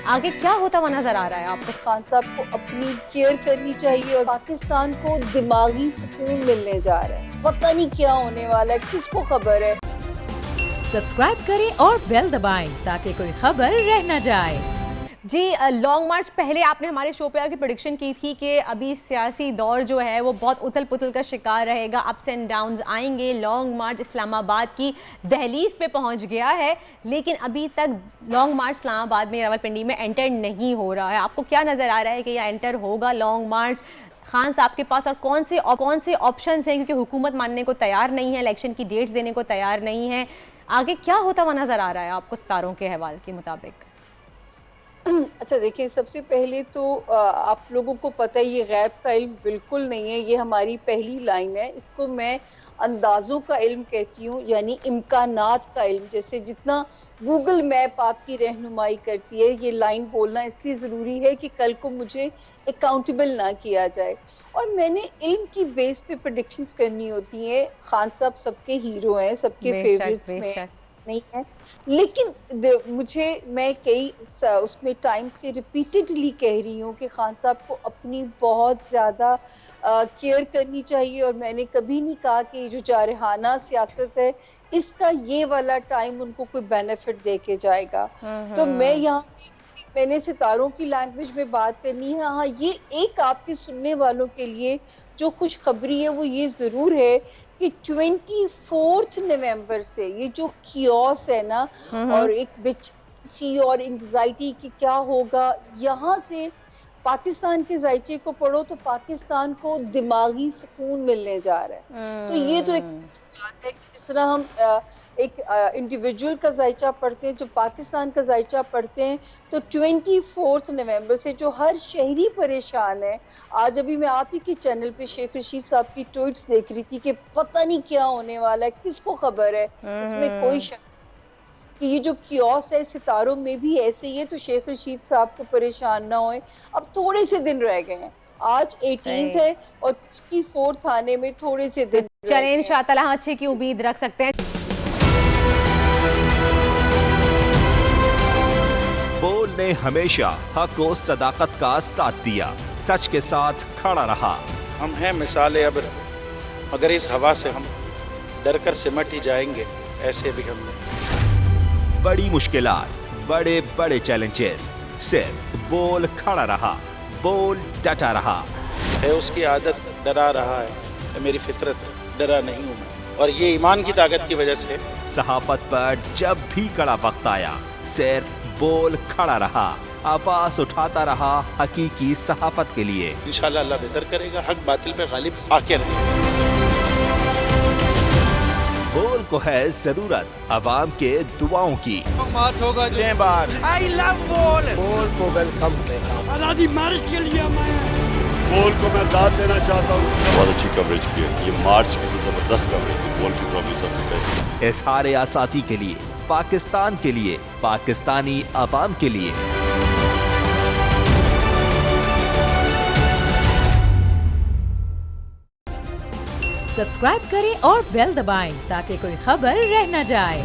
آگے کیا ہوتا ہوا نظر آ رہا ہے آپ کو؟ خان صاحب کو اپنی کیئر کرنی چاہیے اور پاکستان کو دماغی سکون ملنے جا رہا ہے. پتہ نہیں کیا ہونے والا ہے, کس کو خبر ہے. سبسکرائب کریں اور بیل دبائیں تاکہ کوئی خبر رہ نہ جائے. جی لانگ مارچ پہلے آپ نے ہمارے شو پہ آ کے پریڈکشن کی تھی کہ ابھی سیاسی دور جو ہے وہ بہت اتل پتل کا شکار رہے گا, اپس اینڈ ڈاؤنز آئیں گے. لانگ مارچ اسلام آباد کی دہلیز پہ پہنچ گیا ہے, لیکن ابھی تک لانگ مارچ اسلام آباد میں راولپنڈی میں انٹر نہیں ہو رہا ہے. آپ کو کیا نظر آ رہا ہے کہ یہ انٹر ہوگا لانگ مارچ خان صاحب کے پاس, اور کون سے آپشنز ہیں, کیونکہ حکومت ماننے کو تیار نہیں ہے, الیکشن کی ڈیٹس دینے کو تیار نہیں ہے. آگے کیا ہوتا ہوا نظر آ رہا ہے آپ کو ستاروں کے حوالے کے مطابق؟ اچھا دیکھیں, سب سے پہلے تو آپ لوگوں کو پتہ ہے یہ غیب کا علم بالکل نہیں ہے, یہ ہماری پہلی لائن ہے. اس کو میں اندازوں کا علم کہتی ہوں, یعنی امکانات کا علم. جیسے جتنا گوگل میپ آپ کی رہنمائی کرتی ہے, یہ لائن بولنا اس لیے ضروری ہے کہ کل کو مجھے اکاؤنٹیبل نہ کیا جائے. اور میں نے علم کی بیس پہ پریڈکشنز کرنی ہوتی ہیں. خان صاحب سب کے ہیرو ہیں, سب کے بے شک فیوریٹس بے میں شک. نہیں ہے, لیکن میں کئی اس میں ٹائم سے ریپیٹڈلی کہہ رہی ہوں کہ خان صاحب کو اپنی بہت زیادہ کیئر کرنی چاہیے. اور میں نے کبھی نہیں کہا کہ یہ جو جارحانہ سیاست ہے اس کا یہ والا ٹائم ان کو کوئی بینیفٹ دے کے جائے گا. تو میں یہاں میں نے ستاروں کی لینگویج میں بات کرنی ہے. ہاں, یہ ایک آپ کے سننے والوں کے لیے جو خوشخبری ہے وہ یہ ضرور ہے کہ 24 نومبر سے یہ جو کیوس ہے نا, اور ایک بچی اور انگزائٹی کہ کیا ہوگا, یہاں سے پاکستان کے ذائچے کو پڑھو تو پاکستان کو دماغی سکون ملنے جا رہا ہے. تو یہ تو ایک بات ہے کہ جس طرح ہم ایک انڈیویجول کا ذائچہ پڑھتے ہیں, جو پاکستان کا ذائچہ پڑھتے ہیں, تو 24 نومبر سے جو ہر شہری پریشان ہے. آج ابھی میں آپ ہی کے چینل پہ شیخ رشید صاحب کی ٹویٹس دیکھ رہی تھی کہ پتہ نہیں کیا ہونے والا ہے, کس کو خبر ہے. اس میں کوئی شک کہ یہ جو کیوس ہے ستاروں میں بھی ایسے ہی ہے, تو شیخ رشید صاحب کو پریشان نہ ہوئے. اب تھوڑے سے دن رہ گئے ہیں, آج 18 ہے اور 24 آنے میں تھوڑے سے دن رہ چلیں گئے ہیں. انشاءاللہ ہم اچھے کی امید رکھ سکتے ہیں. بول نے ہمیشہ حق و صداقت کا ساتھ دیا, سچ کے ساتھ کھڑا رہا. ہم ہیں مثال ابر, مگر اس ہوا سے ہم ڈر کر سمٹ ہی جائیں گے, ایسے بھی ہم نے بڑی مشکلات, بڑے بڑے چیلنجز, صرف بول کھڑا رہا, بول ڈٹا رہا. ہے اس کی عادت ڈرا رہا ہے, میری فطرت ڈرا نہیں ہوں میں, اور یہ ایمان کی طاقت کی وجہ سے. صحافت پر جب بھی کڑا وقت آیا, صرف بول کھڑا رہا, آواز اٹھاتا رہا حقیقی صحافت کے لیے. انشاءاللہ اللہ بہتر کرے گا, حق باطل پہ غالب آ کے رہے گا. بول کو ہے ضرورت عوام کے دعاؤں کی. مارچ ہوگا جے بار. آئی لو بول. بول کو ویلکم کہتا ہوں. آزادی مارچ کے لیے میں بول کو میں داد دینا چاہتا ہوں. بہت اچھی کوریج کی ہے, یہ مارچ کی تو زبردست کوریج ہے, بول کی پروگرام سب سے بیسٹ. اظہار آزادی کے لیے, پاکستان کے لیے, پاکستانی عوام کے لیے. سبسکرائب کریں اور بیل دبائیں تاکہ کوئی خبر رہ نہ جائے.